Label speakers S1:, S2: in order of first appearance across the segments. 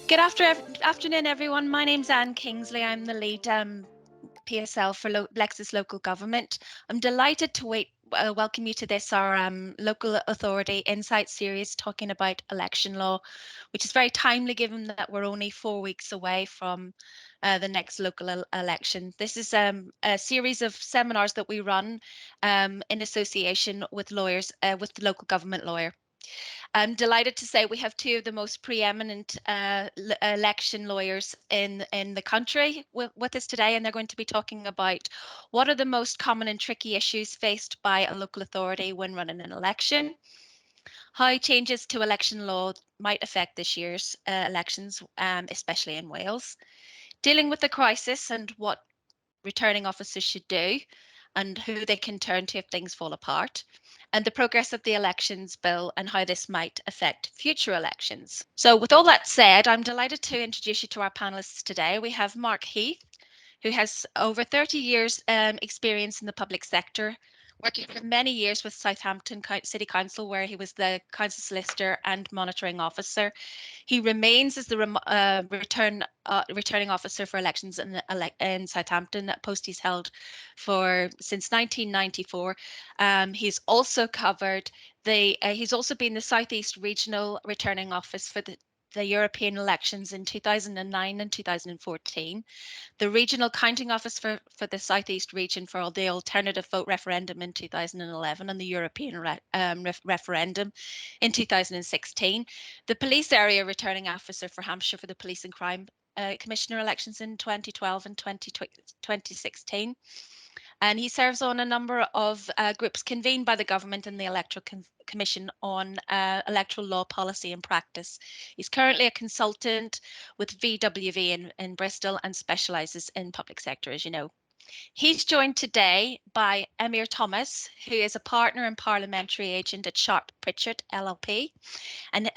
S1: Good afternoon, everyone. My name's Anne Kingsley. I'm the lead PSL for Lexis Local Government. I'm delighted to welcome you to this, our Local Authority Insight series talking about election law, which is very timely given that we're only 4 weeks away from the next local election. This is a series of seminars that we run in association with lawyers, with the local government lawyer. I'm delighted to say we have two of the most preeminent election lawyers in the country with us today, and they're going to be talking about what are the most common and tricky issues faced by a local authority when running an election, how changes to election law might affect this year's elections, especially in Wales, dealing with the crisis and what returning officers should do and who they can turn to if things fall apart, and the progress of the elections bill and how this might affect future elections. So with all that said, I'm delighted to introduce you to our panelists today. We have Mark Heath, who has over 30 years experience in the public sector, working for many years with Southampton City Council, where he was the council solicitor and monitoring officer. He remains as the returning officer for elections in Southampton, a post he's held since 1994. He's also covered he's also been the Southeast Regional Returning Office for the European elections in 2009 and 2014, the Regional Counting Office for the Southeast region for the alternative vote referendum in 2011 and the European referendum in 2016, the Police Area Returning Officer for Hampshire for the Police and Crime Commissioner elections in 2012 and 2016. And he serves on a number of groups convened by the government and the Electoral Commission on electoral law policy and practice. He's currently a consultant with VWV in Bristol and specialises in public sector, as you know. He's joined today by Emyr Thomas, who is a partner and parliamentary agent at Sharp Pritchard LLP. And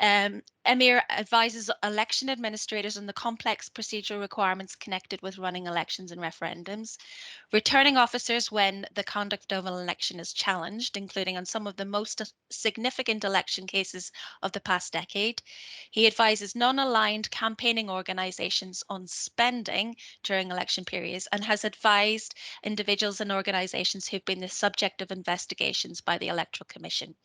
S1: Emyr advises election administrators on the complex procedural requirements connected with running elections and referendums, returning officers when the conduct of an election is challenged, including on some of the most significant election cases of the past decade. He advises non-aligned campaigning organisations on spending during election periods and has advised individuals and organisations who've been the subject of investigations by the Electoral Commission.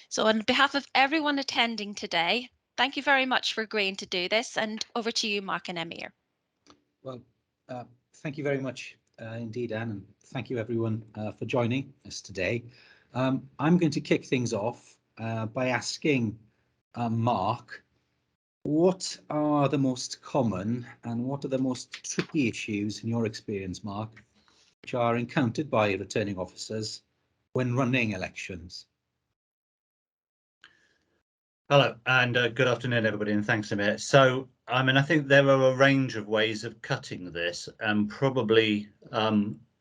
S1: So on behalf of everyone attending today, thank you very much for agreeing to do this, and over to you, Mark and Emyr.
S2: Well, thank you very much indeed, Anne, and thank you everyone for joining us today. I'm going to kick things off by asking Mark, what are the most common and what are the most tricky issues in your experience, Mark, which are encountered by returning officers when running elections?
S3: Hello and good afternoon, everybody, and thanks, Emyr. So, I mean, I think there are a range of ways of cutting this, and probably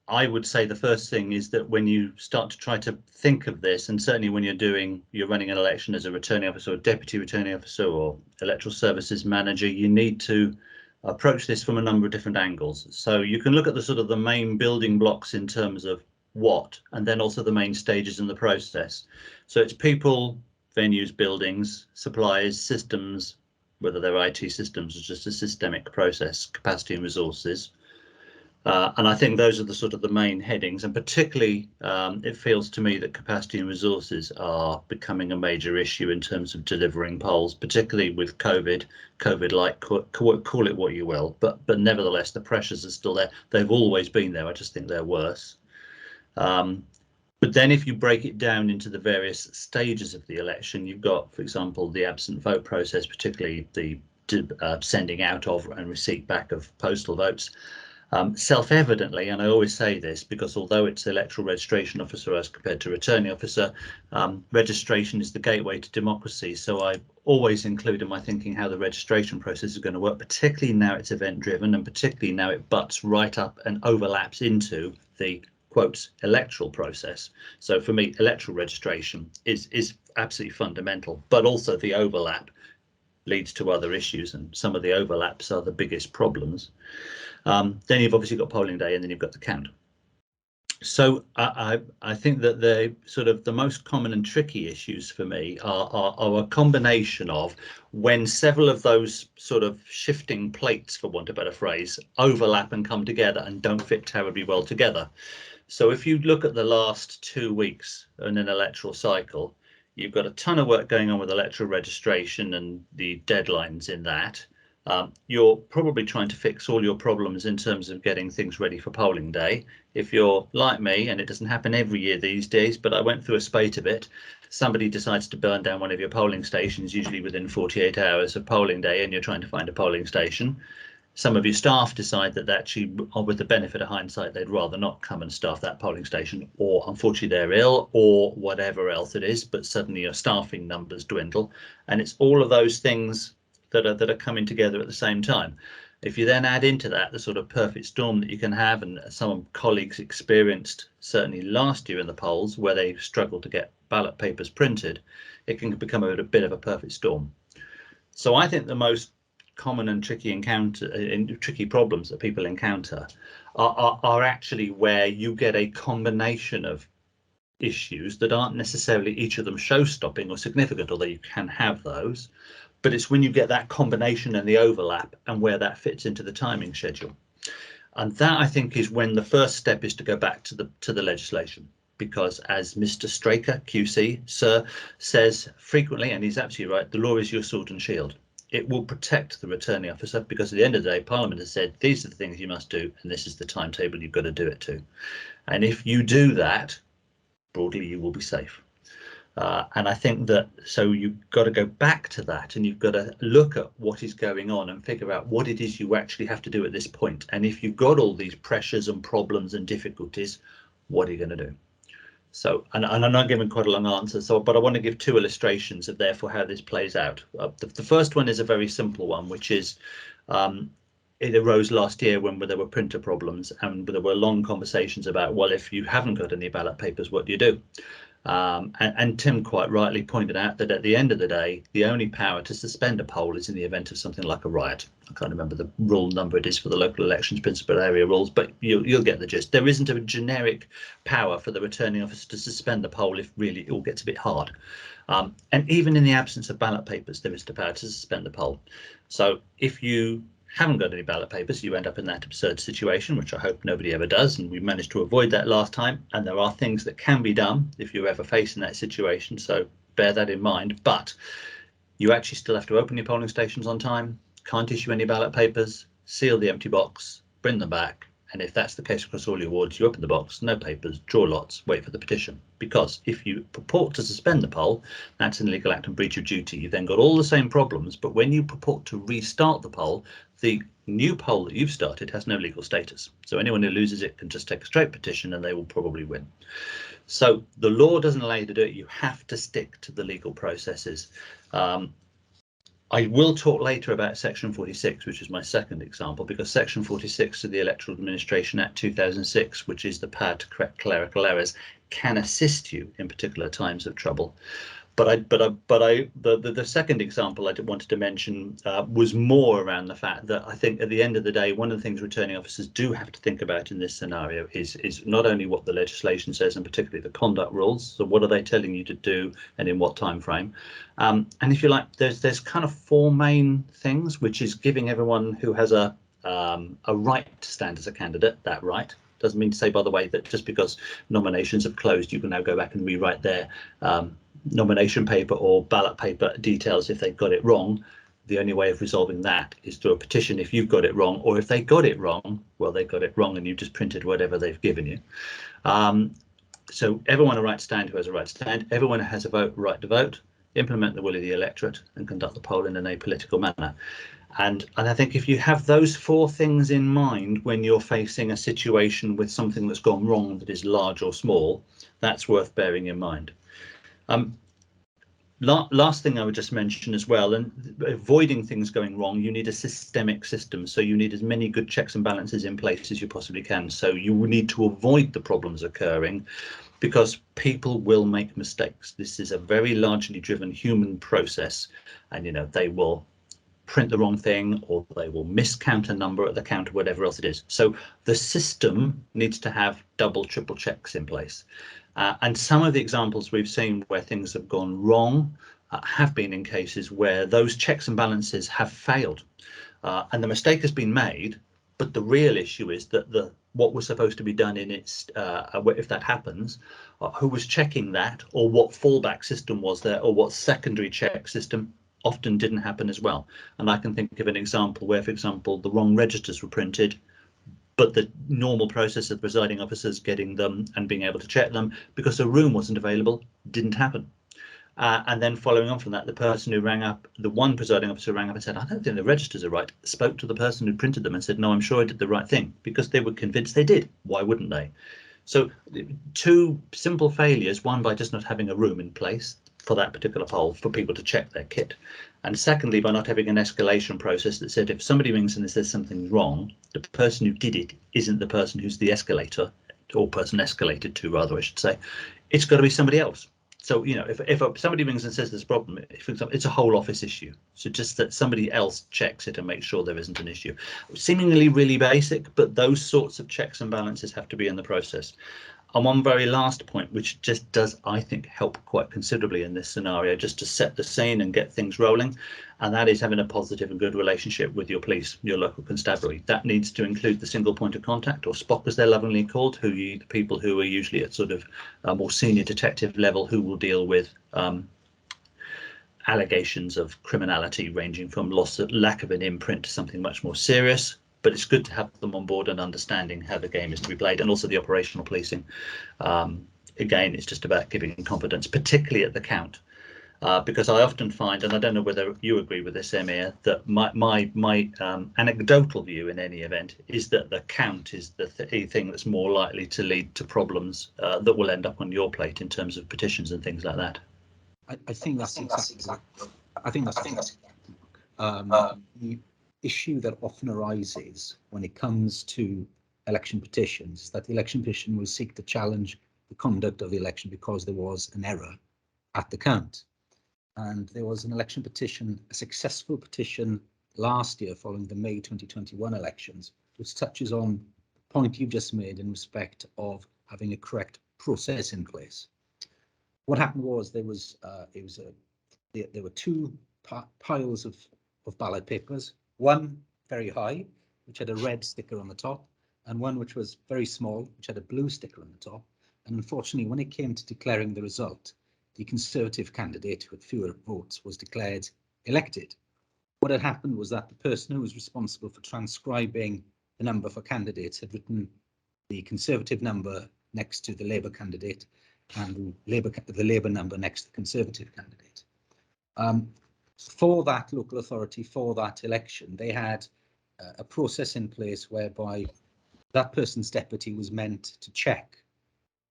S3: I would say the first thing is that when you start to try to think of this, and certainly when you're running an election as a returning officer or deputy returning officer or electoral services manager, you need to approach this from a number of different angles. So you can look at the sort of the main building blocks in terms of what, and then also the main stages in the process. So it's people, venues, buildings, supplies, systems, whether they're IT systems or just a systemic process, capacity and resources. And I think those are the sort of the main headings, and particularly it feels to me that capacity and resources are becoming a major issue in terms of delivering polls, particularly with COVID-like, call it what you will, but nevertheless the pressures are still there. They've always been there. I just think they're worse. But then if you break it down into the various stages of the election, you've got, for example, the absent vote process, particularly the sending out of and receipt back of postal votes. Self-evidently, and I always say this because although it's electoral registration officer as compared to returning officer, registration is the gateway to democracy. So I always include in my thinking how the registration process is going to work, particularly now it's event driven and particularly now it butts right up and overlaps into the quotes electoral process. So for me, electoral registration is absolutely fundamental, but also the overlap leads to other issues, and some of the overlaps are the biggest problems. Then you've obviously got polling day, and then you've got the count. So I think that the sort of the most common and tricky issues for me are a combination of when several of those sort of shifting plates, for want of a better phrase, overlap and come together and don't fit terribly well together. So if you look at the last 2 weeks in an electoral cycle, you've got a ton of work going on with electoral registration and the deadlines in that. You're probably trying to fix all your problems in terms of getting things ready for polling day. If you're like me, and it doesn't happen every year these days, but I went through a spate of it, somebody decides to burn down one of your polling stations, usually within 48 hours of polling day, and you're trying to find a polling station. Some of your staff decide that actually, with the benefit of hindsight, they'd rather not come and staff that polling station, or unfortunately they're ill, or whatever else it is, but suddenly your staffing numbers dwindle. And it's all of those things that are coming together at the same time. If you then add into that the sort of perfect storm that you can have, and some colleagues experienced certainly last year in the polls where they struggled to get ballot papers printed, it can become a bit of a perfect storm. So I think the most common and tricky problems that people encounter are actually where you get a combination of issues that aren't necessarily each of them show-stopping or significant, although you can have those. But it's when you get that combination and the overlap and where that fits into the timing schedule. And that, I think, is when the first step is to go back to the legislation. Because as Mr. Straker, QC, Sir, says frequently, and he's absolutely right, the law is your sword and shield. It will protect the returning officer, because at the end of the day, Parliament has said these are the things you must do, and this is the timetable you've got to do it to. And if you do that, broadly, you will be safe. And I think that, so you've got to go back to that, and you've got to look at what is going on and figure out what it is you actually have to do at this point. And if you've got all these pressures and problems and difficulties, what are you going to do? So, and I'm not giving quite a long answer, but I want to give 2 illustrations of therefore how this plays out. The first one is a very simple one, which is it arose last year when there were printer problems, and there were long conversations about, well, if you haven't got any ballot papers, what do you do? And Tim quite rightly pointed out that at the end of the day, the only power to suspend a poll is in the event of something like a riot. I can't remember the rule number it is for the local elections principal area rules, but you'll get the gist. There isn't a generic power for the returning officer to suspend the poll if really it all gets a bit hard. And even in the absence of ballot papers, there is the power to suspend the poll. So if you haven't got any ballot papers, you end up in that absurd situation, which I hope nobody ever does, and we managed to avoid that last time. And there are things that can be done if you're ever facing that situation, so bear that in mind. But you actually still have to open your polling stations on time, can't issue any ballot papers, seal the empty box, bring them back. And if that's the case across all your wards, you open the box, no papers, draw lots, wait for the petition. Because if you purport to suspend the poll, that's an illegal act and breach of duty. You've then got all the same problems, but when you purport to restart the poll, the new poll that you've started has no legal status. So anyone who loses it can just take a straight petition and they will probably win. So the law doesn't allow you to do it. You have to stick to the legal processes. I will talk later about Section 46, which is my second example, because Section 46 of the Electoral Administration Act 2006, which is the power to correct clerical errors, can assist you in particular times of trouble. But the second example I wanted to mention was more around the fact that I think at the end of the day, one of the things returning officers do have to think about in this scenario is not only what the legislation says, and particularly the conduct rules. So what are they telling you to do and in what time frame? And if you like, there's kind of 4 main things, which is giving everyone who has a right to stand as a candidate that right. Doesn't mean to say, by the way, that just because nominations have closed, you can now go back and rewrite their nomination paper or ballot paper details if they've got it wrong. The only way of resolving that is through a petition if you've got it wrong, or if they got it wrong, well, they got it wrong and you just printed whatever they've given you. So everyone a right to stand who has a right to stand, everyone has a right to vote, implement the will of the electorate and conduct the poll in an apolitical manner. And I think if you have those 4 things in mind when you're facing a situation with something that's gone wrong that is large or small, that's worth bearing in mind. Last thing I would just mention as well, and avoiding things going wrong, you need a systemic system. So you need as many good checks and balances in place as you possibly can. So you need to avoid the problems occurring, because people will make mistakes. This is a very largely driven human process, and they will print the wrong thing, or they will miscount a number at the counter, whatever else it is. So the system needs to have double, triple checks in place. And some of the examples we've seen where things have gone wrong have been in cases where those checks and balances have failed, and the mistake has been made. But the real issue is that what was supposed to be done in its if that happens, who was checking that, or what fallback system was there, or what secondary check system often didn't happen as well. And I can think of an example where, for example, the wrong registers were printed, but the normal process of presiding officers getting them and being able to check them because a room wasn't available didn't happen. And then following on from that, the person who rang up, the one presiding officer rang up and said, I don't think the registers are right, spoke to the person who printed them and said, no, I'm sure I did the right thing, because they were convinced they did. Why wouldn't they? So two simple failures, one by just not having a room in place for that particular poll for people to check their kit. And secondly, by not having an escalation process that said if somebody rings and says something wrong, the person who did it isn't the person who's the escalator, or person escalated to, rather, I should say. It's got to be somebody else. So, you know, if somebody rings and says there's a problem, for example, it's a whole office issue. So just that somebody else checks it and makes sure there isn't an issue. Seemingly really basic, but those sorts of checks and balances have to be in the process. And one very last point, which just does, I think, help quite considerably in this scenario, just to set the scene and get things rolling, and that is having a positive and good relationship with your police, your local constabulary. That needs to include the single point of contact, or SPOC as they're lovingly called, the people who are usually at sort of a more senior detective level, who will deal with allegations of criminality ranging from lack of an imprint to something much more serious. But it's good to have them on board and understanding how the game is to be played, and also the operational policing. Again, it's just about giving confidence, particularly at the count, because I often find, and I don't know whether you agree with this, Emyr, that my anecdotal view in any event is that the count is the thing that's more likely to lead to problems that will end up on your plate in terms of petitions and things like that.
S2: I think that's exactly. I think that's the issue that often arises when it comes to election petitions is that the election petition will seek to challenge the conduct of the election because there was an error at the count. And there was an election petition, a successful petition last year following the May 2021 elections, which touches on the point you've just made in respect of having a correct process in place. What happened was there were two piles of ballot papers, one very high, which had a red sticker on the top, and one which was very small, which had a blue sticker on the top. And unfortunately, when it came to declaring the result, the Conservative candidate with fewer votes was declared elected. What had happened was that the person who was responsible for transcribing the number for candidates had written the Conservative number next to the Labour candidate and the Labour number next to the Conservative candidate. For that local authority, for that election, they had a process in place whereby that person's deputy was meant to check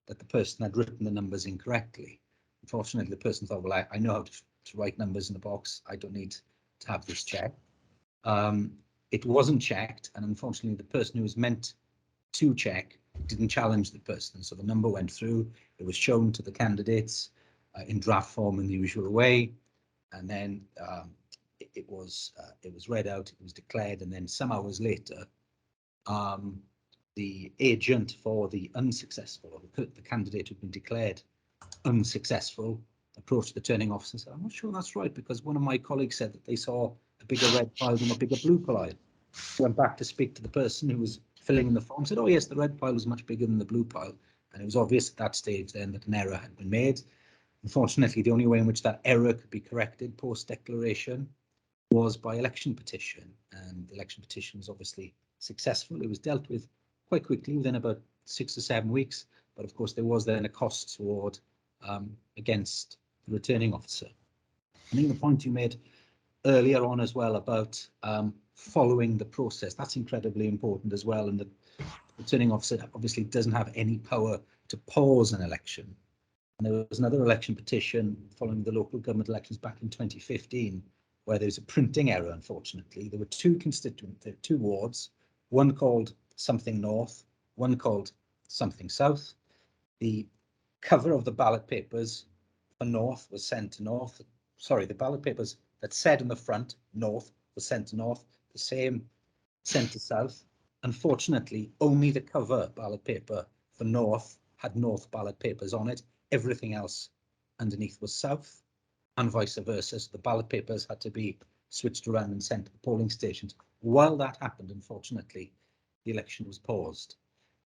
S2: that the person had written the numbers incorrectly. Unfortunately, the person thought, well, I know how to write numbers in the box. I don't need to have this checked. It wasn't checked, and unfortunately, the person who was meant to check didn't challenge the person. So the number went through. It was shown to the candidates in draft form in the usual way. And then it was read out, it was declared, and then some hours later, the agent for the unsuccessful, the candidate who'd been declared unsuccessful, approached the turning officer and said, I'm not sure that's right, because one of my colleagues said that they saw a bigger red pile than a bigger blue pile. Went back to speak to the person who was filling in the form, said, oh yes, the red pile was much bigger than the blue pile. And it was obvious at that stage then that an error had been made. Unfortunately, the only way in which that error could be corrected post-declaration was by election petition, and the election petition was obviously successful. It was dealt with quite quickly, within about 6 or 7 weeks, but of course there was then a cost toward against the returning officer. I think the point you made earlier on as well about following the process, that's incredibly important as well, and the returning officer obviously doesn't have any power to pause an election. And there was another election petition following the local government elections back in 2015, where there was a printing error, unfortunately. There were two wards, one called something north, one called something south. The cover of the ballot papers for north was sent to north. Sorry, the ballot papers that said on the front north was was sent to North, the same sent to South. Unfortunately, only the cover ballot paper for North had North ballot papers on it. Everything else underneath was South, and vice versa. So the ballot papers had to be switched around and sent to the polling stations. While that happened, unfortunately, the election was paused.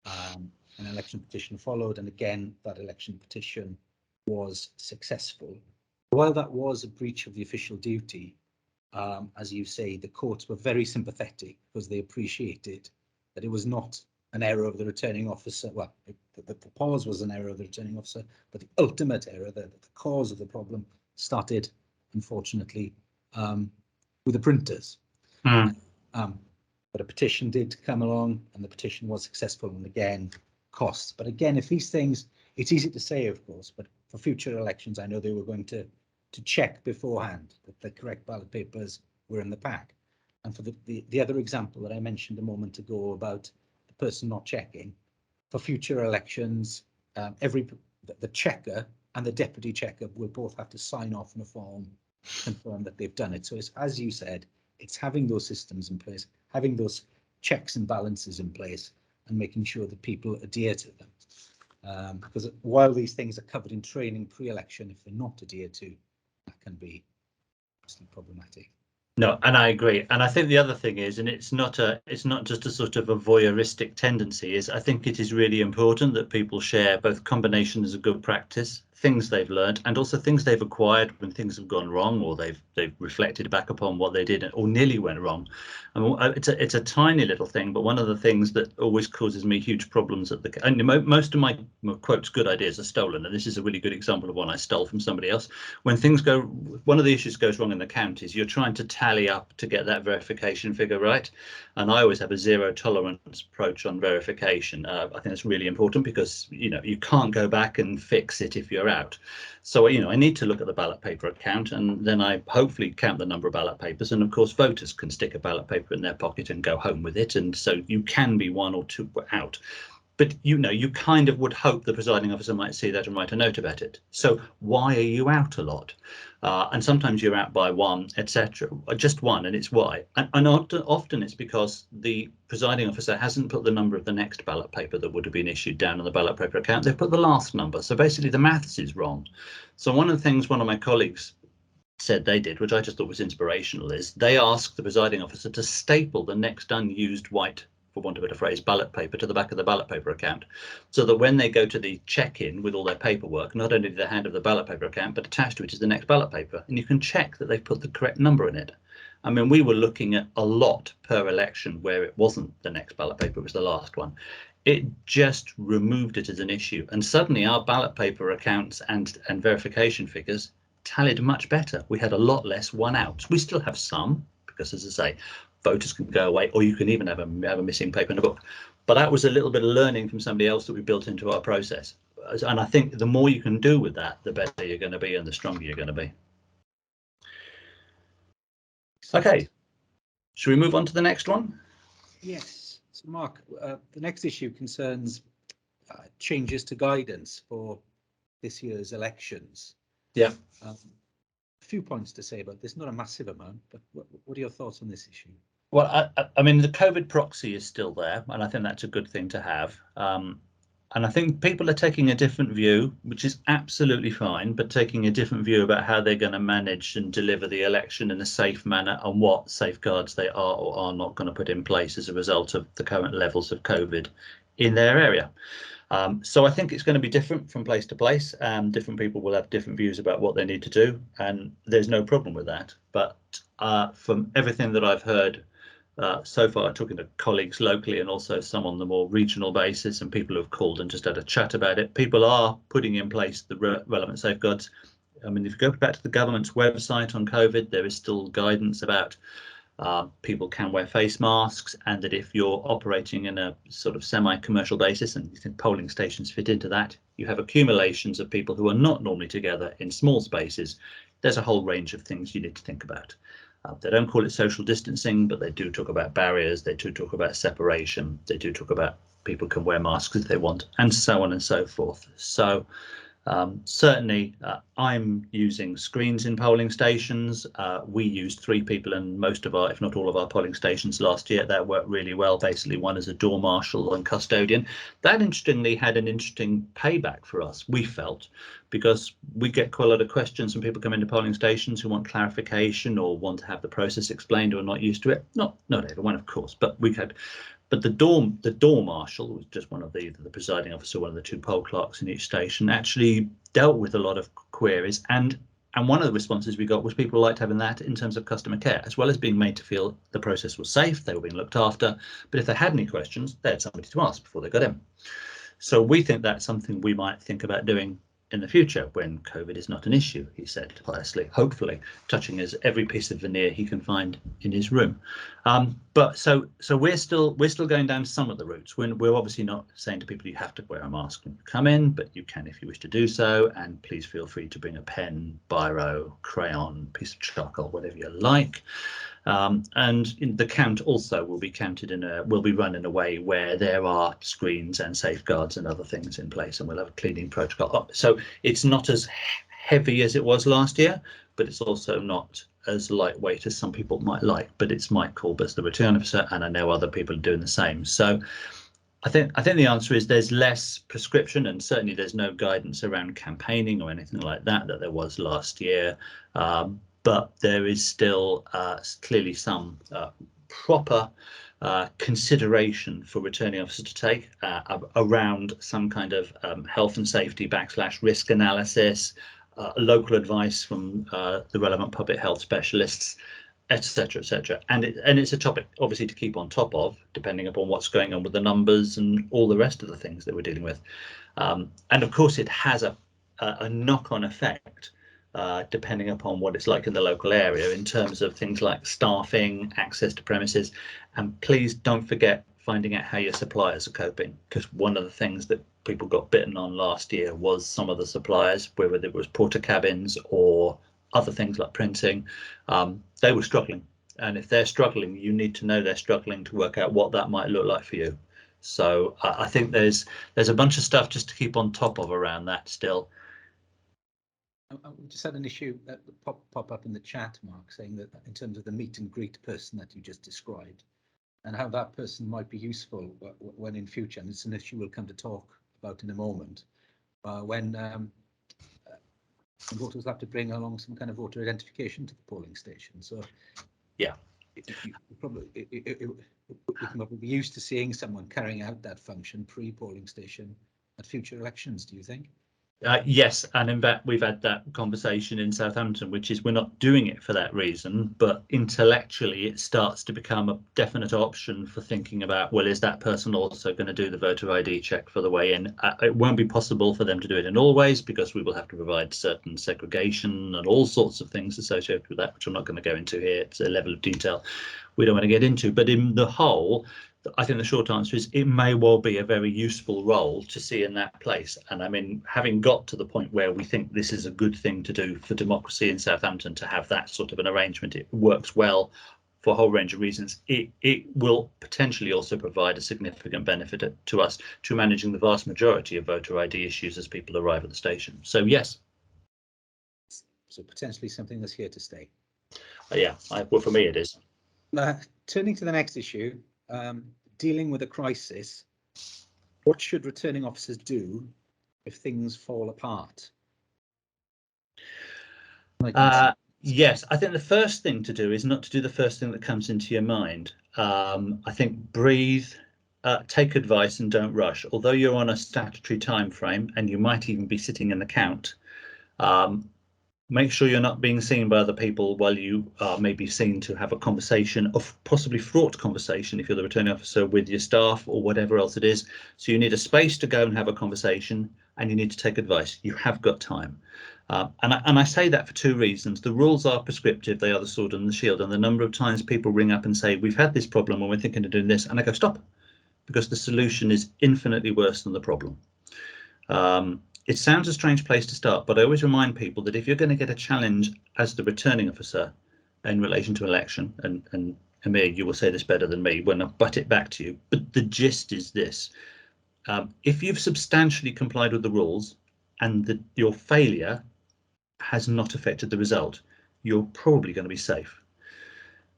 S2: An election petition followed, and again, that election petition was successful. While that was a breach of the official duty, as you say, the courts were very sympathetic because they appreciated that it was not an error of the returning officer. Well, the pause was an error of the returning officer, but the ultimate error, the cause of the problem, started, unfortunately, with the printers. But a petition did come along, and the petition was successful, and again, costs. But again, if these things, it's easy to say, of course, but for future elections, I know they were going to check beforehand that the correct ballot papers were in the pack. And for the other example that I mentioned a moment ago about the person not checking, for future elections, the checker and the deputy checker will both have to sign off on a form to confirm that they've done it. So it's, as you said, it's having those systems in place, having those checks and balances in place, and making sure that people adhere to them. Because while these things are covered in training pre-election, if they're not adhered to, that can be problematic.
S3: No, and I agree. And I think the other thing is, and it's not just a sort of a voyeuristic tendency, is I think it is really important that people share both combinations of good practice, things they've learned, and also things they've acquired when things have gone wrong, or they've reflected back upon what they did or nearly went wrong. And it's a tiny little thing, but one of the things that always causes me huge problems and most of my quotes good ideas are stolen, and this is a really good example of one I stole from somebody else. When things go, one of the issues goes wrong in the counties, you're trying to tally up to get that verification figure right, and I always have a zero tolerance approach on verification. I think it's really important because you can't go back and fix it if you're out. So I need to look at the ballot paper account, and then I hopefully count the number of ballot papers, and of course voters can stick a ballot paper in their pocket and go home with it, and so you can be one or two out. But you kind of would hope the presiding officer might see that and write a note about it. So why are you out a lot? And sometimes you're out by one, etc. Just one, and it's why. And often it's because the presiding officer hasn't put the number of the next ballot paper that would have been issued down on the ballot paper account. They've put the last number. So basically the maths is wrong. So one of the things one of my colleagues said they did, which I just thought was inspirational, is they asked the presiding officer to staple the next unused white, for want of a better phrase, ballot paper to the back of the ballot paper account, so that when they go to the check-in with all their paperwork, not only do they hand over the ballot paper account, but attached to it is the next ballot paper, and you can check that they've put the correct number in it. I mean, we were looking at a lot per election where it wasn't the next ballot paper, it was the last one. It just removed it as an issue, and suddenly our ballot paper accounts and verification figures tallied much better. We had a lot less one outs. We still have some, because as I say, voters can go away, or you can even have a missing paper in a book. But that was a little bit of learning from somebody else that we built into our process. And I think the more you can do with that, the better you're going to be and the stronger you're going to be. Okay, should we move on to the next one?
S2: Yes. So Mark, the next issue concerns changes to guidance for this year's elections.
S3: Yeah.
S2: A few points to say about this, not a massive amount, but what are your thoughts on this issue?
S3: Well, I mean, the COVID proxy is still there, and I think that's a good thing to have. And I think people are taking a different view, which is absolutely fine, but taking a different view about how they're going to manage and deliver the election in a safe manner and what safeguards they are or are not going to put in place as a result of the current levels of COVID in their area. So I think it's going to be different from place to place. Different people will have different views about what they need to do, and there's no problem with that. But from everything that I've heard so far, talking to colleagues locally and also some on the more regional basis, and people who have called and just had a chat about it, people are putting in place the relevant safeguards. I mean, if you go back to the government's website on COVID, there is still guidance about people can wear face masks, and that if you're operating in a sort of semi-commercial basis, and you think polling stations fit into that, you have accumulations of people who are not normally together in small spaces, there's a whole range of things you need to think about. They don't call it social distancing, but they do talk about barriers, they do talk about separation, they do talk about people can wear masks if they want, and so on and so forth. So Certainly, I'm using screens in polling stations. We used 3 people in most of our, if not all of our polling stations last year. That worked really well. Basically, one as a door marshal and custodian. That interestingly had an interesting payback for us, we felt, because we get quite a lot of questions when people come into polling stations who want clarification or want to have the process explained or are not used to it. Not everyone, of course, but we had. But the door marshal was just one of the presiding officer, one of the 2 poll clerks in each station, actually dealt with a lot of queries. And one of the responses we got was people liked having that in terms of customer care, as well as being made to feel the process was safe, they were being looked after. But if they had any questions, they had somebody to ask before they got in. So we think that's something we might think about doing in the future when COVID is not an issue, he said piously, hopefully touching every piece of veneer he can find in his room. But so we're still going down some of the routes. We're obviously not saying to people you have to wear a mask when you come in, but you can if you wish to do so. And please feel free to bring a pen, biro, crayon, piece of charcoal, whatever you like. And the count also will be run in a way where there are screens and safeguards and other things in place, and we'll have a cleaning protocol. So it's not as heavy as it was last year, but it's also not as lightweight as some people might like. But it's Mike Colbus, the return officer, and I know other people are doing the same. So I think the answer is there's less prescription, and certainly there's no guidance around campaigning or anything like that there was last year. But there is still clearly some proper consideration for returning officers to take around some kind of health and safety / risk analysis, local advice from the relevant public health specialists, etc., etc. And it's a topic obviously to keep on top of, depending upon what's going on with the numbers and all the rest of the things that we're dealing with. And of course, it has a knock-on effect. Depending upon what it's like in the local area in terms of things like staffing, access to premises. And please don't forget finding out how your suppliers are coping, because one of the things that people got bitten on last year was some of the suppliers, whether it was porta cabins or other things like printing, they were struggling. And if they're struggling, you need to know they're struggling to work out what that might look like for you. So I think there's a bunch of stuff just to keep on top of around that still.
S2: We just had an issue that pop up in the chat, Mark, saying that in terms of the meet and greet person that you just described and how that person might be useful when in future, and it's an issue we'll come to talk about in a moment, when voters have to bring along some kind of voter identification to the polling station. So
S3: yeah,
S2: we can be used to seeing someone carrying out that function pre-polling station at future elections, do you think?
S3: Yes, and in fact we've had that conversation in Southampton, which is we're not doing it for that reason, but intellectually it starts to become a definite option for thinking about, well, is that person also going to do the voter ID check for the way in? It won't be possible for them to do it in all ways, because we will have to provide certain segregation and all sorts of things associated with that, which I'm not going to go into here. It's a level of detail we don't want to get into, but in the whole, I think the short answer is it may well be a very useful role to see in that place. And I mean, having got to the point where we think this is a good thing to do for democracy in Southampton, to have that sort of an arrangement, it works well for a whole range of reasons. It will potentially also provide a significant benefit to us to managing the vast majority of voter ID issues as people arrive at the station. So yes.
S2: So potentially something that's here to stay.
S3: Yeah, well, for me it is.
S2: Turning to the next issue, dealing with a crisis, what should returning officers do if things fall apart?
S3: Yes, I think the first thing to do is not to do the first thing that comes into your mind. I think breathe, take advice and don't rush. Although you're on a statutory time frame and you might even be sitting in the count, make sure you're not being seen by other people while you are maybe seen to have a conversation, of possibly fraught conversation if you're the returning officer, with your staff or whatever else it is. So you need a space to go and have a conversation, and you need to take advice. You have got time. And I say that for 2 reasons. The rules are prescriptive, they are the sword and the shield, and the number of times people ring up and say, we've had this problem and we're thinking of doing this, and I go, stop, because the solution is infinitely worse than the problem. It sounds a strange place to start, but I always remind people that if you're going to get a challenge as the returning officer in relation to election, and Emyr, you will say this better than me when I butt it back to you, but the gist is this. If you've substantially complied with the rules and your failure has not affected the result, you're probably going to be safe.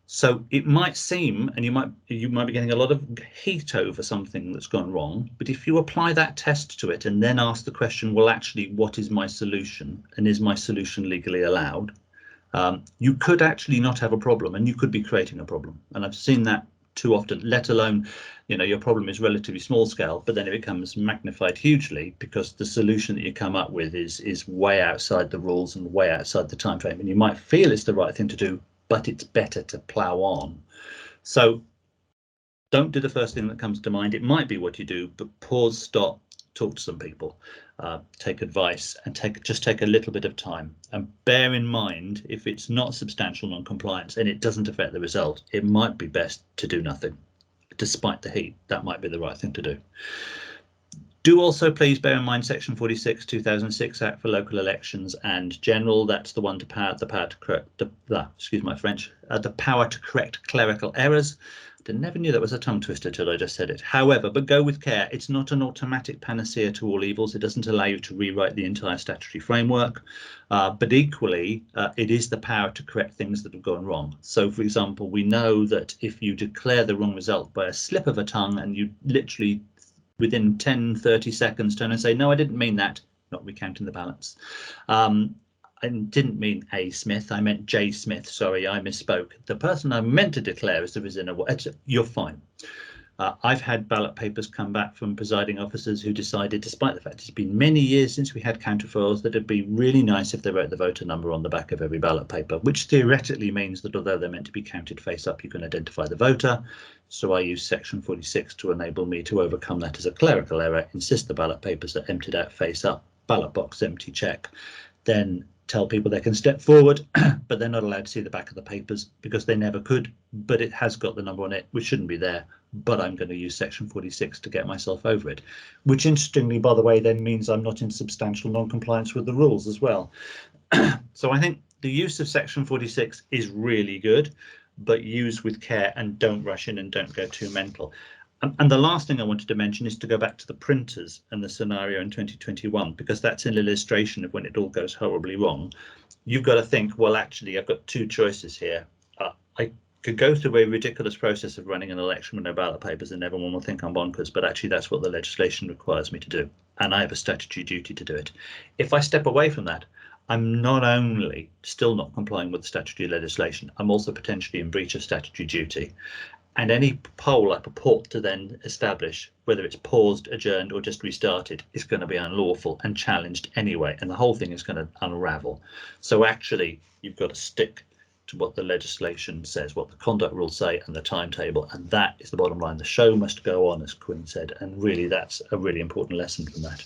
S3: So it might seem, and you might be getting a lot of heat over something that's gone wrong, but if you apply that test to it and then ask the question, well, actually, what is my solution, and is my solution legally allowed, you could actually not have a problem, and you could be creating a problem. And I've seen that too often, let alone, your problem is relatively small scale, but then it becomes magnified hugely because the solution that you come up with is way outside the rules and way outside the time frame, and you might feel it's the right thing to do, but it's better to plow on. So don't do the first thing that comes to mind. It might be what you do, but pause, stop, talk to some people, take advice, and just take a little bit of time. And bear in mind, if it's not substantial non-compliance and it doesn't affect the result, it might be best to do nothing. Despite the heat, that might be the right thing to do. Do also please bear in mind Section 46, 2006 Act for Local Elections and General. That's the one to the power to correct excuse my French, the power to correct clerical errors. I never knew that was a tongue twister till I just said it. However, but go with care. It's not an automatic panacea to all evils. It doesn't allow you to rewrite the entire statutory framework, but equally, it is the power to correct things that have gone wrong. So, for example, we know that if you declare the wrong result by a slip of a tongue and you literally within 10-30 seconds turn and say, no, I didn't mean that, not recounting the balance. I didn't mean A Smith, I meant J Smith, sorry, I misspoke. The person I meant to declare as the resigner, you're fine. I've had ballot papers come back from presiding officers who decided, despite the fact it's been many years since we had counterfoils, that it'd be really nice if they wrote the voter number on the back of every ballot paper, which theoretically means that although they're meant to be counted face up, you can identify the voter. So I use Section 46 to enable me to overcome that as a clerical error, insist the ballot papers are emptied out face up, ballot box empty, check, then tell people they can step forward, but they're not allowed to see the back of the papers because they never could, but it has got the number on it, which shouldn't be there, but I'm going to use Section 46 to get myself over it, which interestingly, by the way, then means I'm not in substantial non-compliance with the rules as well. So I think the use of Section 46 is really good, but use with care and don't rush in and don't go too mental. And the last thing I wanted to mention is to go back to the printers and the scenario in 2021, because that's an illustration of when it all goes horribly wrong. You've got to think, well, actually, I've got two choices here. I could go through a ridiculous process of running an election with no ballot papers and everyone will think I'm bonkers, but actually that's what the legislation requires me to do. And I have a statutory duty to do it. If I step away from that, I'm not only still not complying with the statutory legislation, I'm also potentially in breach of statutory duty. And any poll I purport to then establish, whether it's paused, adjourned, or just restarted, is going to be unlawful and challenged anyway, and the whole thing is going to unravel. So actually, you've got to stick to what the legislation says, what the conduct rules say, and the timetable, and that is the bottom line. The show must go on, as Quinn said, and really, that's a really important lesson from that.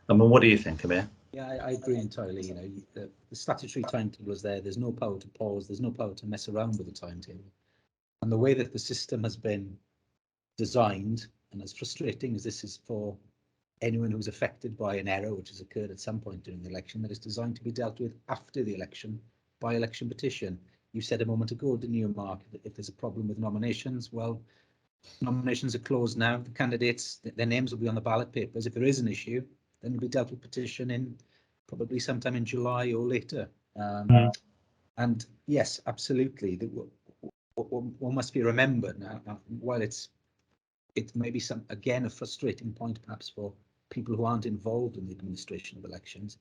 S3: I mean, what do you think, Emyr?
S2: Yeah, I agree entirely. The statutory timetable is there. There's no power to pause. There's no power to mess around with the timetable. And the way that the system has been designed, and as frustrating as this is for anyone who's affected by an error which has occurred at some point during the election, that is designed to be dealt with after the election by election petition. You said a moment ago, didn't you, Mark, that if there's a problem with nominations, well, nominations are closed now. The candidates, their names will be on the ballot papers. If there is an issue, then it'll be dealt with petition in probably sometime in July or later. And yes, absolutely. One must be remembered now, while it may be again a frustrating point perhaps for people who aren't involved in the administration of elections,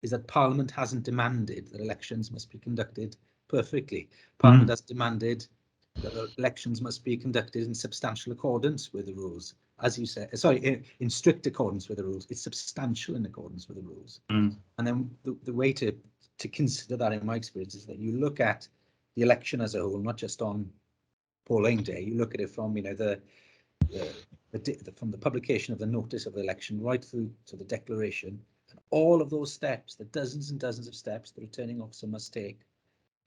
S2: is that Parliament hasn't demanded that elections must be conducted perfectly. Parliament has demanded that elections must be conducted in substantial accordance with the rules. As you said, sorry, in strict accordance with the rules. It's substantial in accordance with the rules. And then the way to consider that, in my experience, is that you look at the election as a whole, not just on polling day. You look at it from, from the publication of the notice of the election right through to the declaration, and all of those steps, the dozens and dozens of steps the returning officer must take,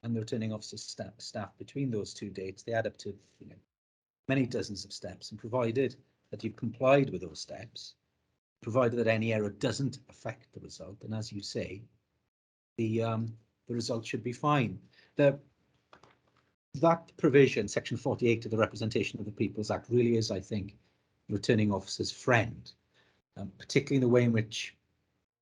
S2: and the returning officer staff between those two dates, they add up to many dozens of steps. And provided that you've complied with those steps, provided that any error doesn't affect the result, and as you say, the result should be fine. That provision, Section 48 of the Representation of the People's Act, really is, I think, the returning officer's friend, particularly in the way in which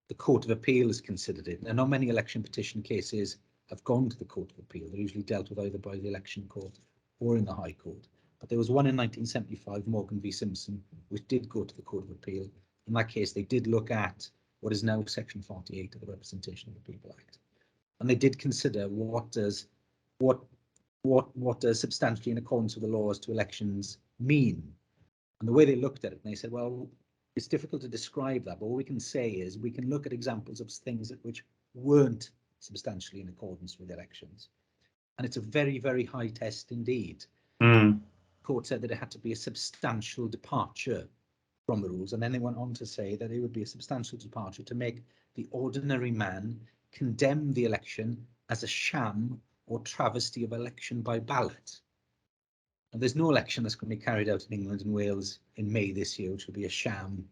S2: the Court of Appeal has considered it. Now, not many election petition cases have gone to the Court of Appeal. They're usually dealt with either by the Election Court or in the High Court. But there was one in 1975, Morgan v Simpson, which did go to the Court of Appeal. In that case, they did look at what is now Section 48 of the Representation of the People Act, and they did consider what does substantially in accordance with the laws to elections mean. And the way they looked at it, and they said, well, it's difficult to describe that, but what we can say is we can look at examples of things which weren't substantially in accordance with elections. And it's a very, very high test indeed. The court said that it had to be a substantial departure from the rules, and then they went on to say that it would be a substantial departure to make the ordinary man condemn the election as a sham or travesty of election by ballot. And there's no election that's going to be carried out in England and Wales in May this year, which will be a sham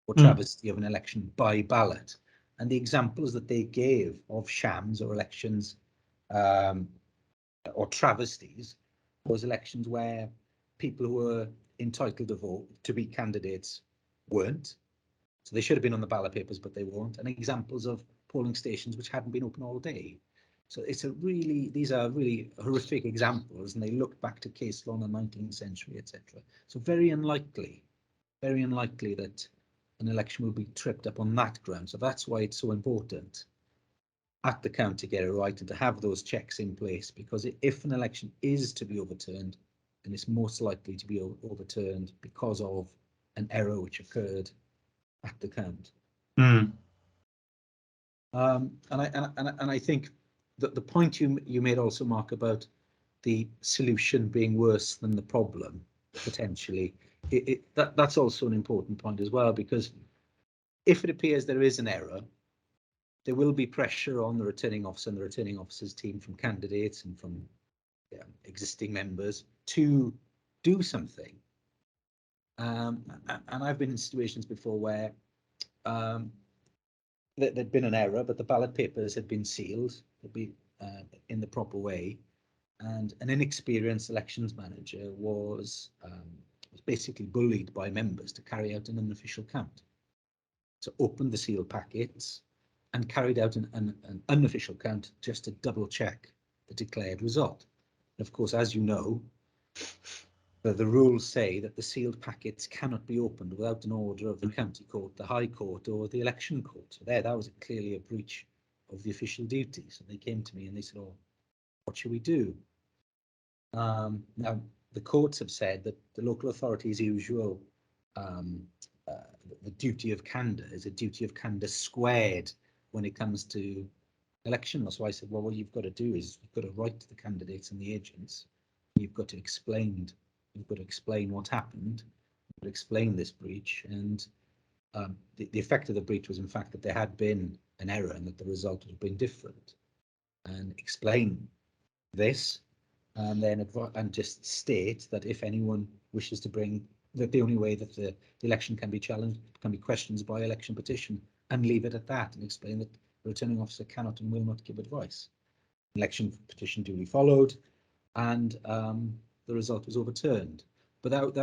S2: or travesty of an election by ballot. And the examples that they gave of shams or elections or travesties was elections where people who were entitled to vote to be candidates weren't. So they should have been on the ballot papers, but they weren't. And examples of polling stations which hadn't been open all day. So these are really horrific examples, and they look back to case law in the 19th century, etc. So very unlikely that an election will be tripped up on that ground. So that's why it's so important at the county to get it right and to have those checks in place, because if an election is to be overturned, then it's most likely to be overturned because of an error which occurred at the count. And I think that the point you made also, Mark, about the solution being worse than the problem potentially, that's also an important point as well, because if it appears there is an error, there will be pressure on the returning officer and the returning officer's team from candidates and from existing members to do something. And I've been in situations before where there'd been an error, but the ballot papers had been sealed, they'd be in the proper way, and an inexperienced elections manager was basically bullied by members to carry out an unofficial count. So opened the sealed packets and carried out an unofficial count just to double check the declared result. And of course, as you know, the rules say that the sealed packets cannot be opened without an order of the county court, the High Court, or the election court. So that was clearly a breach of the official duties. So they came to me and they said, "Oh, what should we do?" Now, the courts have said that the local authority's usual the duty of candour is a duty of candour squared when it comes to election. So I said, well, what you've got to do is you've got to write to the candidates and the agents. You've got to explain what happened. You've got to explain this breach, and the effect of the breach was in fact that there had been an error and that the result had been different. And explain this, and then just state that if anyone wishes to bring that the only way that the election can be challenged can be questions by election petition, and leave it at that, and explain that the returning officer cannot and will not give advice. Election petition duly followed, and the result was overturned. But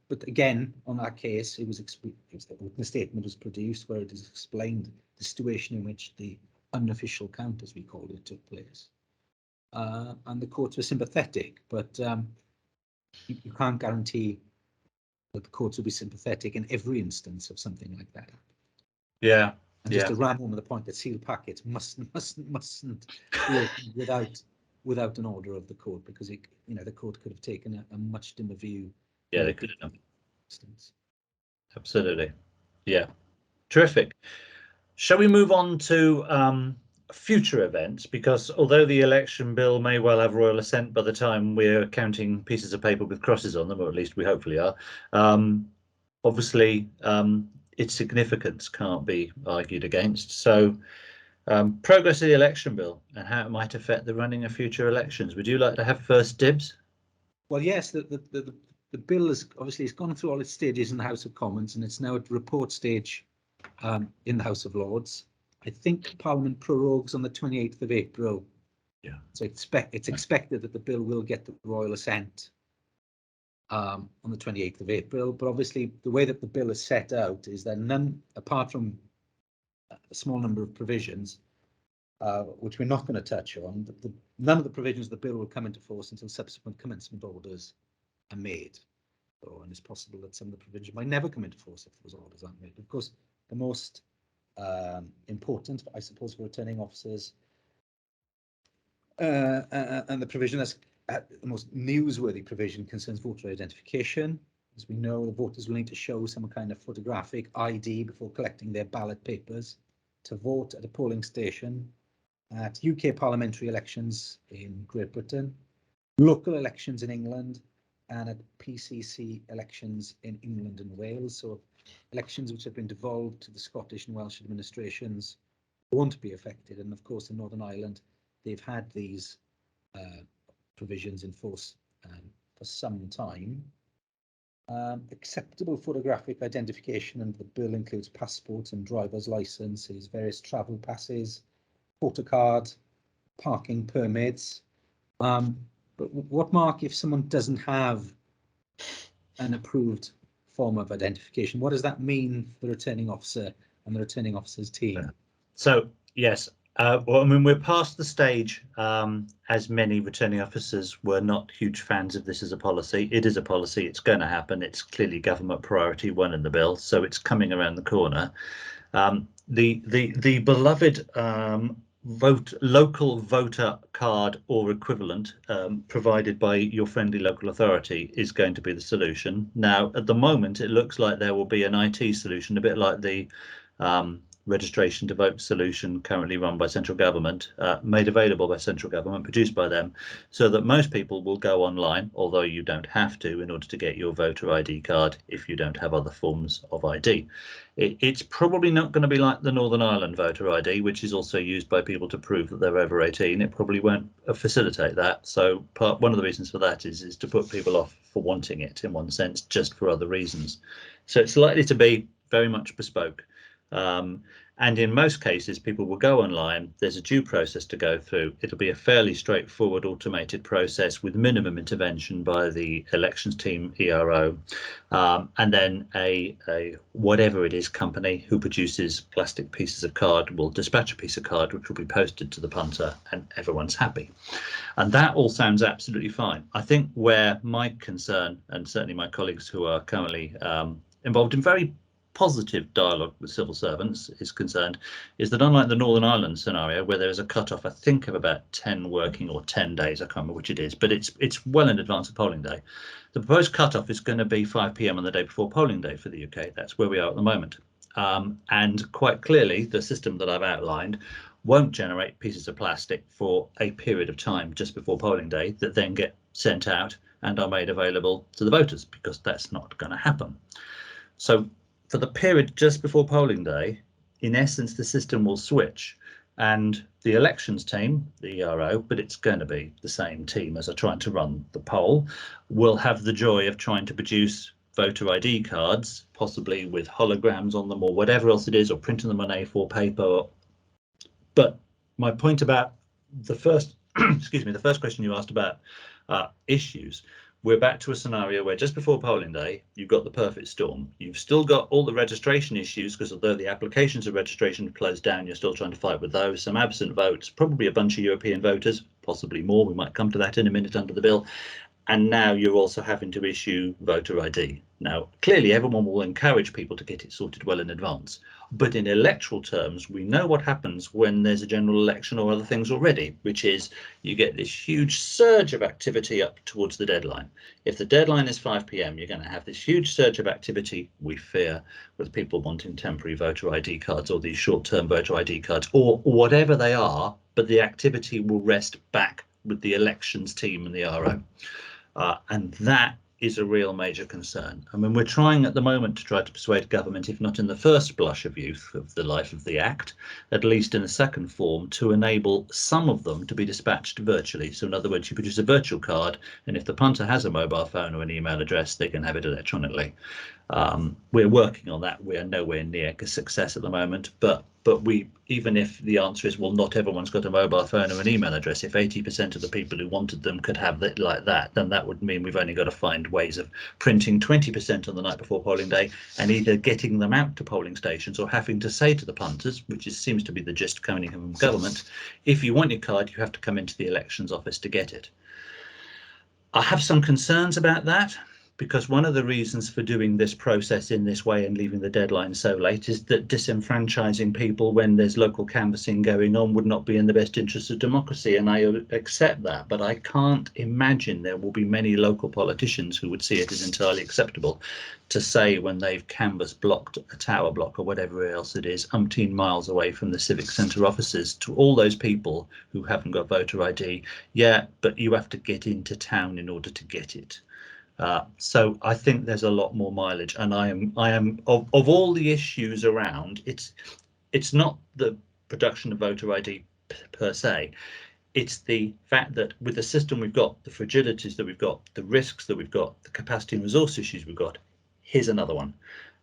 S2: but again, on that case, the statement was produced where it is explained the situation in which the unofficial count, as we called it, took place. And the courts were sympathetic, but you can't guarantee that the courts will be sympathetic in every instance of something like that.
S3: Yeah.
S2: And just to ram home the point that sealed packets mustn't be opened without an order of the court, because the court could have taken a much dimmer view.
S3: Yeah, they could have done. Absolutely. Yeah. Terrific. Shall we move on to future events? Because although the election bill may well have royal assent by the time we're counting pieces of paper with crosses on them, or at least we hopefully are, obviously its significance can't be argued against. So progress of the election bill and how it might affect the running of future elections. Would you like to have first dibs? Well,
S2: yes, the bill is obviously it's gone through all its stages in the House of Commons, and it's now at report stage in the House of Lords. I think Parliament prorogues on the 28th of April.
S3: Yeah.
S2: So it's expected that the bill will get the royal assent on the 28th of April. But obviously, the way that the bill is set out is that none, apart from a small number of provisions, which we're not going to touch on. None of the provisions of the bill will come into force until subsequent commencement orders are made. And it's possible that some of the provisions might never come into force if those orders aren't made. Of course, the most important, I suppose, for returning officers and the provision that's the most newsworthy provision concerns voter identification. As we know, the voters will need to show some kind of photographic ID before collecting their ballot papers to vote at a polling station at UK parliamentary elections in Great Britain, local elections in England, and at PCC elections in England and Wales. So elections which have been devolved to the Scottish and Welsh administrations won't be affected. And of course, in Northern Ireland, they've had these provisions in force for some time. Acceptable photographic identification under the bill includes passports and driver's licenses, various travel passes, photo card, parking permits. But what, Mark, if someone doesn't have an approved form of identification? What does that mean for the returning officer and the returning officer's team?
S3: So, yes, well, I mean, we're past the stage, as many returning officers were not huge fans of this as a policy. It is a policy, it's going to happen. It's clearly government priority 1 in the bill, so it's coming around the corner. The beloved local voter card or equivalent provided by your friendly local authority is going to be the solution. Now, at the moment, it looks like there will be an IT solution, a bit like the registration to vote solution currently run by central government, made available by central government, produced by them, so that most people will go online, although you don't have to, in order to get your voter ID card if you don't have other forms of ID. It's probably not going to be like the Northern Ireland voter ID, which is also used by people to prove that they're over 18. It probably won't facilitate that. So one of the reasons for that is to put people off for wanting it, in one sense, just for other reasons. So it's likely to be very much bespoke. And in most cases, people will go online. There's a due process to go through. It'll be a fairly straightforward automated process with minimum intervention by the elections team, ERO, and then a whatever it is company who produces plastic pieces of card will dispatch a piece of card which will be posted to the punter, and everyone's happy. And that all sounds absolutely fine. I think where my concern, and certainly my colleagues who are currently involved in very positive dialogue with civil servants is concerned, is that unlike the Northern Ireland scenario where there is a cut-off, I think, of about 10 working or 10 days, I can't remember which it is, but it's well in advance of polling day. The proposed cut-off is going to be 5 p.m. on the day before polling day for the UK. That's where we are at the moment. And quite clearly, the system that I've outlined won't generate pieces of plastic for a period of time just before polling day that then get sent out and are made available to the voters, because that's not going to happen. So for the period just before polling day, in essence, the system will switch, and the elections team, the ERO, but it's going to be the same team as are trying to run the poll, will have the joy of trying to produce voter ID cards, possibly with holograms on them or whatever else it is, or printing them on A4 paper. But my point about the first, excuse me, the first question you asked about issues, we're back to a scenario where just before polling day, you've got the perfect storm. You've still got all the registration issues, because although the applications of registration have closed down, you're still trying to fight with those. Some absent votes, probably a bunch of European voters, possibly more. We might come to that in a minute under the bill. And now you're also having to issue voter ID. Now, clearly, everyone will encourage people to get it sorted well in advance. But in electoral terms, we know what happens when there's a general election or other things already, which is you get this huge surge of activity up towards the deadline. If the deadline is 5 p.m, you're going to have this huge surge of activity, we fear, with people wanting temporary voter ID cards or these short-term voter ID cards or whatever they are, but the activity will rest back with the elections team and the RO. And that is a real major concern. I mean, we're trying at the moment to try to persuade government, if not in the first blush of youth of the life of the Act, at least in the second form, to enable some of them to be dispatched virtually. So in other words, you produce a virtual card, and if the punter has a mobile phone or an email address, they can have it electronically. We're working on that. We are nowhere near success at the moment, but But even if the answer is, well, not everyone's got a mobile phone or an email address, if 80% of the people who wanted them could have it like that, then that would mean we've only got to find ways of printing 20% on the night before polling day and either getting them out to polling stations or having to say to the punters, which seems to be the gist coming from government, if you want your card, you have to come into the elections office to get it. I have some concerns about that, because one of the reasons for doing this process in this way and leaving the deadline so late is that disenfranchising people when there's local canvassing going on would not be in the best interest of democracy, and I accept that, but I can't imagine there will be many local politicians who would see it as entirely acceptable to say, when they've canvassed blocked a tower block or whatever else it is umpteen miles away from the civic centre offices, to all those people who haven't got voter ID, yeah, but you have to get into town in order to get it. So I think there's a lot more mileage, and I am of all the issues around, it's not the production of voter ID per se, it's the fact that with the system we've got, the fragilities that we've got, the risks that we've got, the capacity and resource issues we've got, here's another one,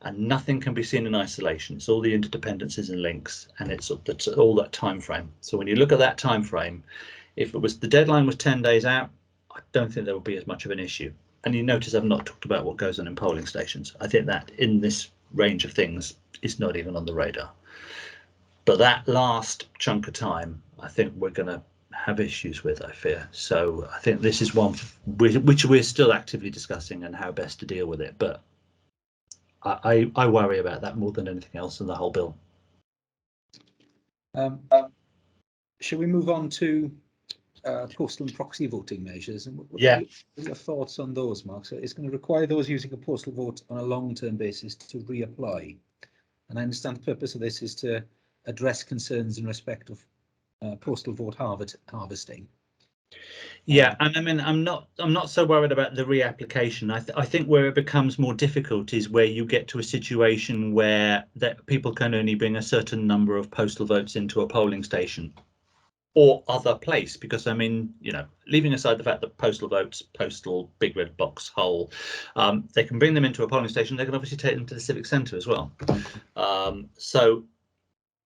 S3: and nothing can be seen in isolation. It's all the interdependencies and links, and it's all that time frame. So when you look at that time frame, if it was the deadline was 10 days out, I don't think there would be as much of an issue. And you notice I've not talked about what goes on in polling stations. I think that in this range of things is not even on the radar. But that last chunk of time, I think we're going to have issues with, I fear. So I think this is one which we're still actively discussing and how best to deal with it. But I worry about that more than anything else in the whole bill.
S2: Shall we move on to postal and proxy voting measures? And what
S3: Yeah.
S2: are your thoughts on those, Mark? So it's going to require those using a postal vote on a long-term basis to reapply. And I understand the purpose of this is to address concerns in respect of postal vote harvesting.
S3: Yeah, and I mean, I'm not so worried about the reapplication. I think where it becomes more difficult is where you get to a situation where that people can only bring a certain number of postal votes into a polling station or other place, because I mean, you know, leaving aside the fact that postal votes, postal big red box hole, they can bring them into a polling station. They can obviously take them to the civic centre as well. So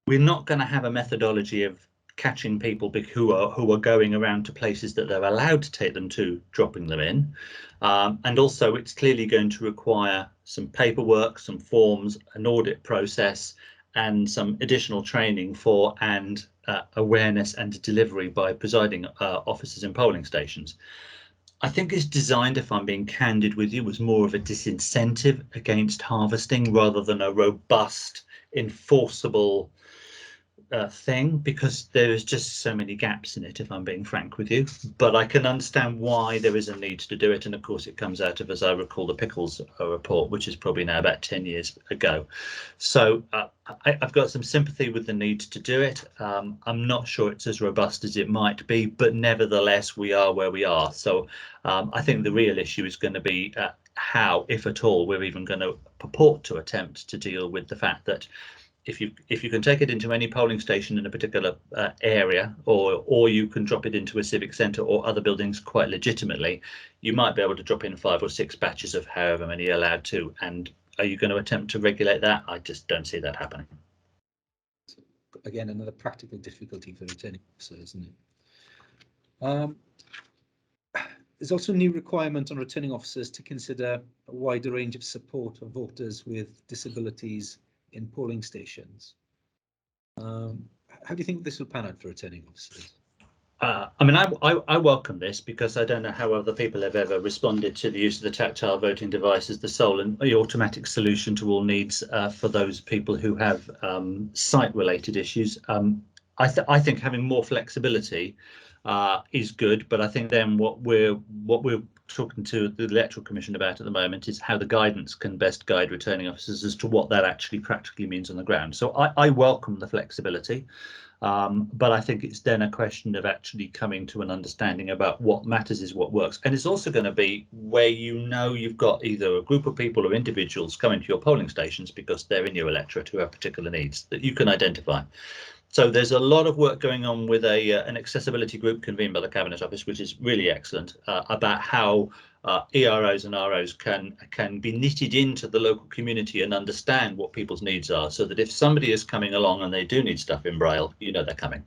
S3: we're not going to have a methodology of catching people who are going around to places that they're allowed to take them to, dropping them in, and also it's clearly going to require some paperwork, some forms, an audit process, and some additional training for and awareness and delivery by presiding officers in polling stations. I think it's designed, if I'm being candid with you, was more of a disincentive against harvesting rather than a robust, enforceable thing, because there is just so many gaps in it, if I'm being frank with you. But I can understand why there is a need to do it, and of course it comes out of, as I recall, the Pickles report, which is probably now about 10 years ago. So I've got some sympathy with the need to do it. I'm not sure it's as robust as it might be, but nevertheless we are where we are. So I think the real issue is going to be how, if at all, we're even going to purport to attempt to deal with the fact that if you can take it into any polling station in a particular area, or you can drop it into a civic centre or other buildings quite legitimately, you might be able to drop in 5 or 6 batches of however many you're allowed to. And are you going to attempt to regulate that? I just don't see that happening.
S2: Again, another practical difficulty for returning officers, isn't it? There's also a new requirement on returning officers to consider a wider range of support of voters with disabilities in polling stations. How do you think this will pan out for returning officers?
S3: I mean, I welcome this, because I don't know how other people have ever responded to the use of the tactile voting device as the sole and the automatic solution to all needs for those people who have sight-related issues. I think having more flexibility is good, but I think then what we're talking to the Electoral Commission about at the moment is how the guidance can best guide returning officers as to what that actually practically means on the ground. So I welcome the flexibility, but I think it's then a question of actually coming to an understanding about what matters is what works. And it's also going to be where you know you've got either a group of people or individuals coming to your polling stations because they're in your electorate who have particular needs that you can identify. So there's a lot of work going on with an accessibility group convened by the Cabinet Office, which is really excellent, about how EROs and ROs can be knitted into the local community and understand what people's needs are, so that if somebody is coming along and they do need stuff in Braille, you know they're coming.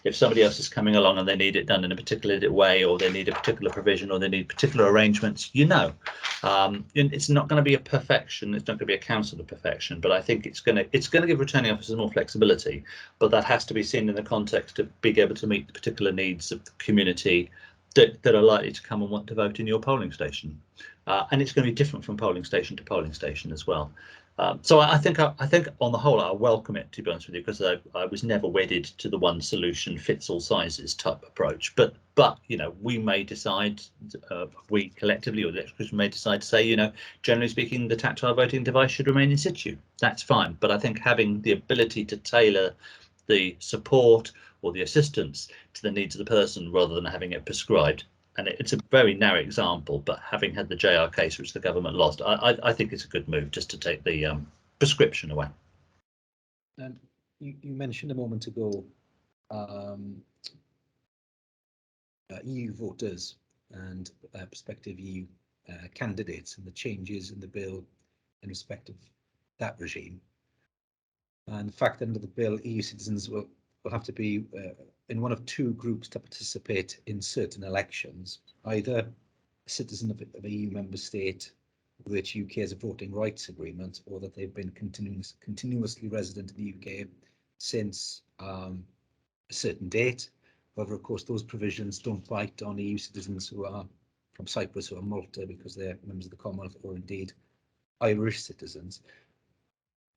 S3: If somebody else is coming along and they need it done in a particular way, or they need a particular provision, or they need particular arrangements, you know. It's not going to be a perfection, it's not going to be a council of perfection, but I think it's going to give returning officers more flexibility, but that has to be seen in the context of being able to meet the particular needs of the community that are likely to come and want to vote in your polling station, and it's going to be different from polling station to polling station as well. So I think on the whole I welcome it, to be honest with you, because I was never wedded to the one solution fits all sizes type approach. But you know, we may decide, we collectively or the electorate may decide to say, you know, generally speaking, the tactile voting device should remain in situ. That's fine. But I think having the ability to tailor the support or the assistance to the needs of the person rather than having it prescribed. And it's a very narrow example, but having had the JR case, which the government lost, I think it's a good move just to take the prescription away.
S2: And you mentioned a moment ago EU voters and prospective EU candidates and the changes in the bill in respect of that regime. And the fact that under the bill, EU citizens will have to be in one of two groups to participate in certain elections, either a citizen of a EU member state with which UK has a voting rights agreement, or that they've been continuously resident in the UK since a certain date. However, of course, those provisions don't bite on EU citizens who are from Cyprus or Malta because they're members of the Commonwealth, or indeed Irish citizens.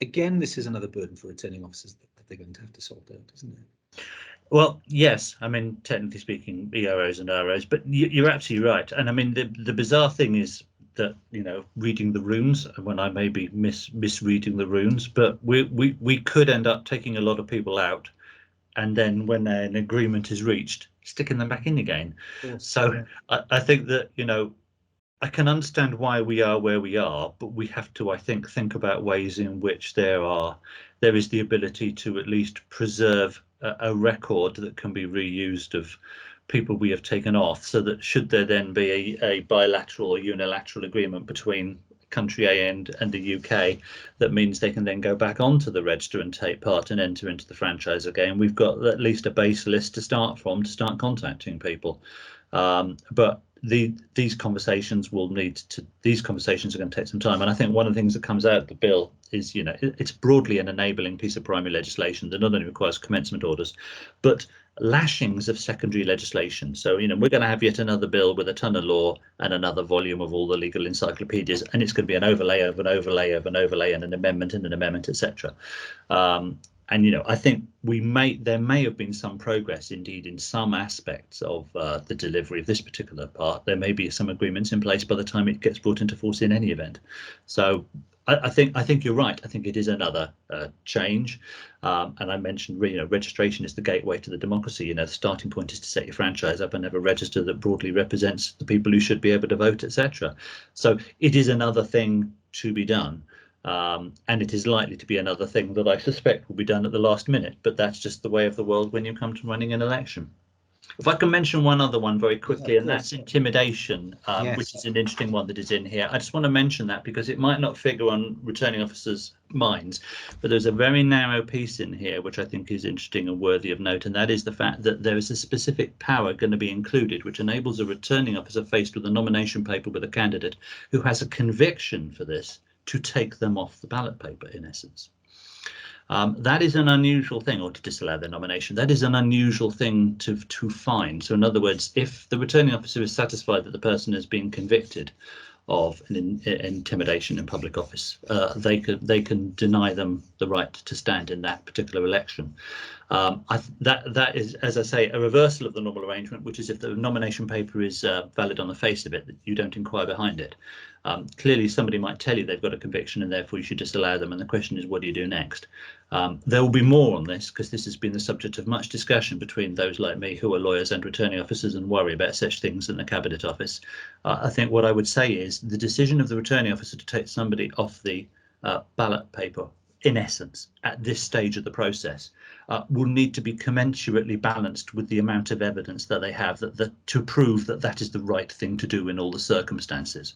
S2: Again, this is another burden for returning officers that they're going to have to sort out, isn't it?
S3: Well, yes, I mean, technically speaking, EROs and ROs, but you're absolutely right. And I mean, the bizarre thing is that, you know, reading the runes, when I may be misreading the runes, but we could end up taking a lot of people out, and then when an agreement is reached, sticking them back in again. So I think that, you know, I can understand why we are where we are, but we have to, I think about ways in which there is the ability to at least preserve a record that can be reused of people we have taken off, so that should there then be a bilateral or unilateral agreement between country A and the UK, that means they can then go back onto the register and take part and enter into the franchise again. We've got at least a base list to start from to start contacting people. But these conversations are going to take some time, and I think one of the things that comes out of the bill is, you know, it's broadly an enabling piece of primary legislation that not only requires commencement orders, but lashings of secondary legislation. So, you know, we're going to have yet another bill with a ton of law and another volume of all the legal encyclopedias, and it's going to be an overlay of an overlay of an overlay and an amendment and an amendment, etc. And, you know, I think there may have been some progress indeed in some aspects of the delivery of this particular part. There may be some agreements in place by the time it gets brought into force in any event. So I think you're right. I think it is another change. And I mentioned, you know, registration is the gateway to the democracy. You know, the starting point is to set your franchise up and have a register that broadly represents the people who should be able to vote, etc. So it is another thing to be done. And it is likely to be another thing that I suspect will be done at the last minute, but that's just the way of the world when you come to running an election. If I can mention one other one very quickly, and that's intimidation, yes, which is an interesting one that is in here. I just want to mention that because it might not figure on returning officers' minds, but there's a very narrow piece in here which I think is interesting and worthy of note, and that is the fact that there is a specific power going to be included which enables a returning officer faced with a nomination paper with a candidate who has a conviction for this to take them off the ballot paper, in essence. That is an unusual thing, or to disallow their nomination. That is an unusual thing to find. So in other words, if the returning officer is satisfied that the person has been convicted of an intimidation in public office, they can deny them the right to stand in that particular election. That is, as I say, a reversal of the normal arrangement, which is if the nomination paper is valid on the face of it, that you don't inquire behind it. Clearly, somebody might tell you they've got a conviction and therefore you should disallow them. And the question is, what do you do next? There will be more on this because this has been the subject of much discussion between those like me who are lawyers and returning officers and worry about such things in the Cabinet Office. I think what I would say is the decision of the returning officer to take somebody off the ballot paper in essence, at this stage of the process, will need to be commensurately balanced with the amount of evidence that they have to prove that that is the right thing to do in all the circumstances.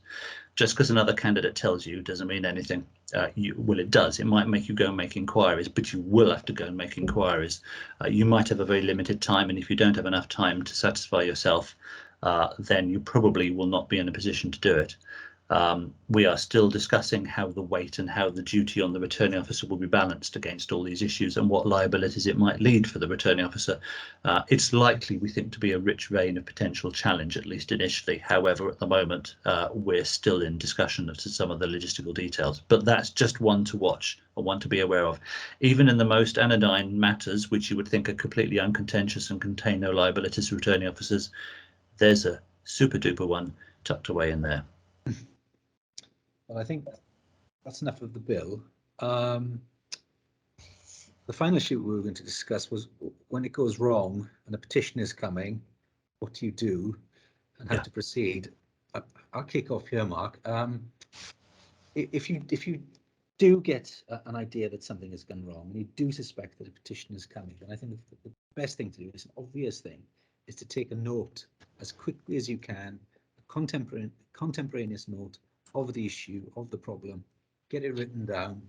S3: Just because another candidate tells you doesn't mean anything. Well, it does. It might make you go and make inquiries, but you will have to go and make inquiries. You might have a very limited time, and if you don't have enough time to satisfy yourself, then you probably will not be in a position to do it. We are still discussing how the weight and how the duty on the returning officer will be balanced against all these issues and what liabilities it might lead for the returning officer. It's likely, we think, to be a rich vein of potential challenge, at least initially. However, at the moment, we're still in discussion as to some of the logistical details, but that's just one to watch or one to be aware of. Even in the most anodyne matters, which you would think are completely uncontentious and contain no liabilities for returning officers, there's a super duper one tucked away in there.
S2: Well, I think that's enough of the bill. The final issue we were going to discuss was when it goes wrong and a petition is coming, what do you do and how to proceed? I'll kick off here, Mark. If you do get an idea that something has gone wrong and you do suspect that a petition is coming, then I think the best thing to do is an obvious thing is to take a note as quickly as you can, a contemporaneous note of the issue, of the problem, get it written down.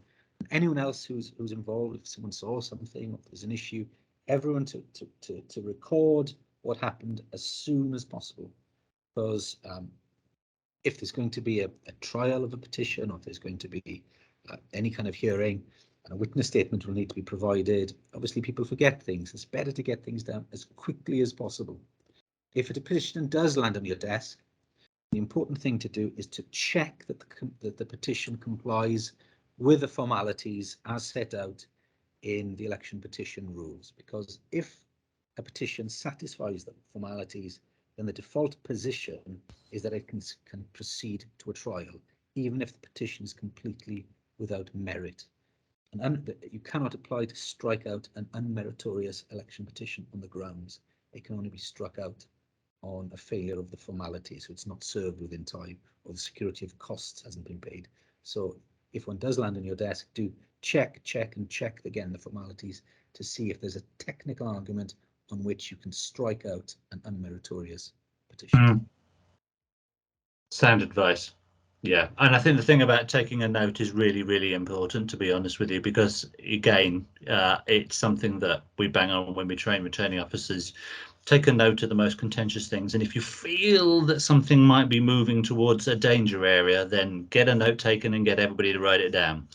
S2: Anyone else who's involved, if someone saw something, if there's an issue, everyone to record what happened as soon as possible. Because if there's going to be a trial of a petition, or if there's going to be any kind of hearing, and a witness statement will need to be provided, obviously people forget things. It's better to get things done as quickly as possible. If a petition does land on your desk, the important thing to do is to check that the petition complies with the formalities as set out in the election petition rules, because if a petition satisfies the formalities, then the default position is that it can proceed to a trial, even if the petition is completely without merit. And you cannot apply to strike out an unmeritorious election petition on the grounds. It can only be struck out on a failure of the formality, so it's not served within time, or the security of costs hasn't been paid. So if one does land on your desk, do check again the formalities to see if there's a technical argument on which you can strike out an unmeritorious petition.
S3: Sound advice. Yeah, and I think the thing about taking a note is really, really important, to be honest with you, because again, it's something that we bang on when we train returning officers. Take a note of the most contentious things, and if you feel that something might be moving towards a danger area, then get a note taken and get everybody to write it down.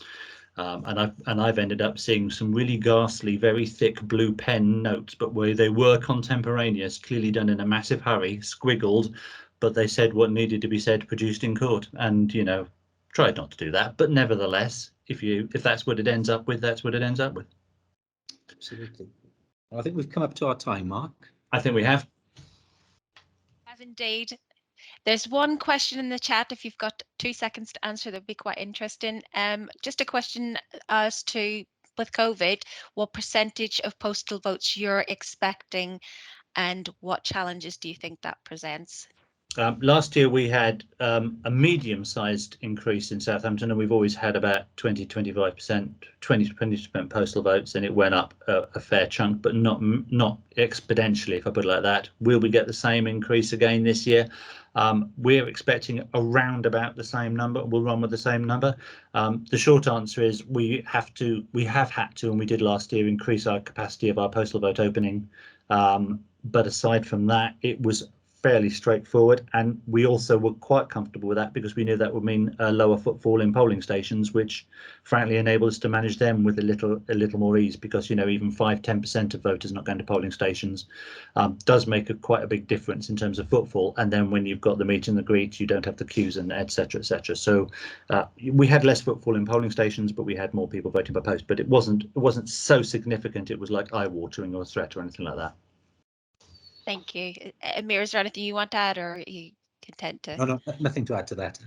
S3: And I've ended up seeing some really ghastly, very thick blue pen notes, but where they were contemporaneous, clearly done in a massive hurry, squiggled, but they said what needed to be said, produced in court. And, you know, tried not to do that, but nevertheless, if that's what it ends up with, that's what it ends up with.
S2: Absolutely. Well, I think we've come up to our time, Mark.
S3: I think we have.
S1: Have indeed. There's one question in the chat, if you've got 2 seconds to answer, that'd be quite interesting. Just a question as to, with COVID, what percentage of postal votes you're expecting and what challenges do you think that presents?
S3: Last year we had a medium-sized increase in Southampton, and we've always had about 20-25%, 20% postal votes, and it went up a fair chunk, but not exponentially, if I put it like that. Will we get the same increase again this year? We're expecting around about the same number. We'll run with the same number. The short answer is we have had to, and we did last year, increase our capacity of our postal vote opening. But aside from that, it was fairly straightforward, and we also were quite comfortable with that because we knew that would mean a lower footfall in polling stations, which frankly enabled us to manage them with a little more ease, because, you know, even 5-10% of voters not going to polling stations does make quite a big difference in terms of footfall. And then when you've got the meet and the greet, you don't have the queues and etc. So we had less footfall in polling stations, but we had more people voting by post. But it wasn't so significant. It was like eye-watering or a threat or anything like that. Thank
S1: you. Emyr, is there anything you want to add, or are you content to?
S2: No, nothing to add to that.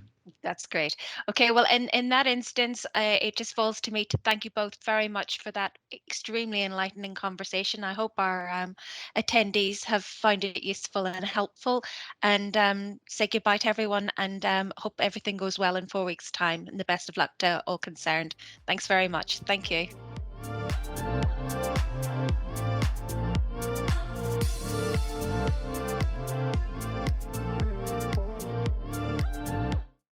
S1: That's great. Okay, well, in that instance, it just falls to me to thank you both very much for that extremely enlightening conversation. I hope our attendees have found it useful and helpful, and say goodbye to everyone, and hope everything goes well in 4 weeks' time. And the best of luck to all concerned. Thanks very much. Thank you.